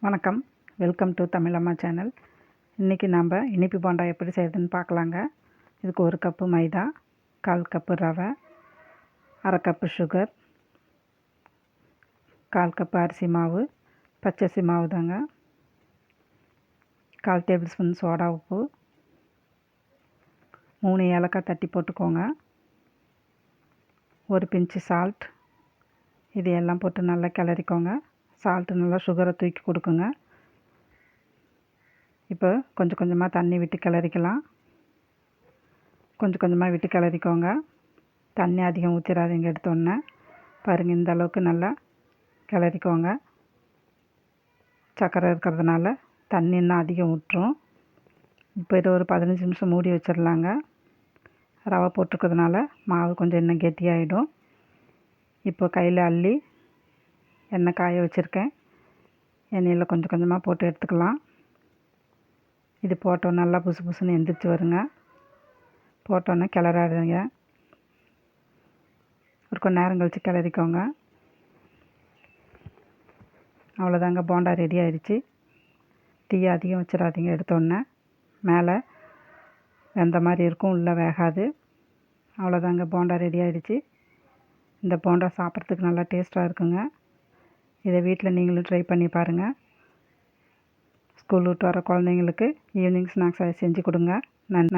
வணக்கம். Welcome to Tamilamma channel. இன்றைக்கி நாம் இனிப்பு போண்டா எப்படி செய்கிறதுன்னு பார்க்கலாங்க. இதுக்கு 1 கப்பு மைதா, 1/4 கப்பு ரவை, 1/2 கப்பு சுகர், 1/4 கப்பு அரிசி மாவு, பச்சரிசி மாவு தாங்க, 1/4 டேபிள் ஸ்பூன் சோடா உப்பு, 3 ஏலக்காய் தட்டி போட்டுக்கோங்க, 1 பிஞ்சு சால்ட். இது எல்லாம் போட்டு நல்லா கிளறிக்கோங்க. சால்ட்டு நல்லா சுகரை தூக்கி கொடுக்குங்க. இப்போ கொஞ்சம் கொஞ்சமாக தண்ணி விட்டு கிளறிக்கலாம். கொஞ்சம் கொஞ்சமாக விட்டு கிளறிக்கோங்க. தண்ணி அதிகம் ஊற்றிடாதீங்க. எடுத்தோன்னே பாருங்கள், இந்த அளவுக்கு நல்லா கிளறிக்கோங்க. சர்க்கரை இருக்கிறதுனால தண்ணி இன்னும் அதிகம் ஊற்றும். இப்போ இது ஒரு 15 நிமிஷம் மூடி வச்சிடலாங்க. ரவை போட்டிருக்கிறதுனால மாவு கொஞ்சம் இன்னும் கெட்டியாகிடும். இப்போ கையில் அள்ளி எண்ணெய் காய வச்சுருக்கேன். எண்ணெயில் கொஞ்சம் கொஞ்சமாக போட்டு எடுத்துக்கலாம். இது போட்டோம் நல்லா புசு புசுன்னு எந்திரிச்சு வருங்க. போட்டோன்னே கிளறாதுங்க. ஒரு கொஞ்ச நேரம் கழித்து கிளறிக்கோங்க. அவ்வளோதாங்க, போண்டா ரெடி ஆயிடுச்சு. தீயை அதிகம் வச்சிடாதீங்க. எடுத்தோன்னே மேலே வெந்த மாதிரி இருக்கும், உள்ளே வேகாது. அவ்வளோதாங்க, போண்டா ரெடி ஆயிடுச்சு. இந்த போண்டா சாப்பிட்றதுக்கு நல்லா டேஸ்ட்டாக இருக்குங்க. இதை வீட்டில் நீங்களும் ட்ரை பண்ணி பாருங்கள். ஸ்கூல் விட்டு வர குழந்தைங்களுக்கு ஈவினிங் ஸ்நாக்ஸாக செஞ்சு கொடுங்க. நன்றி.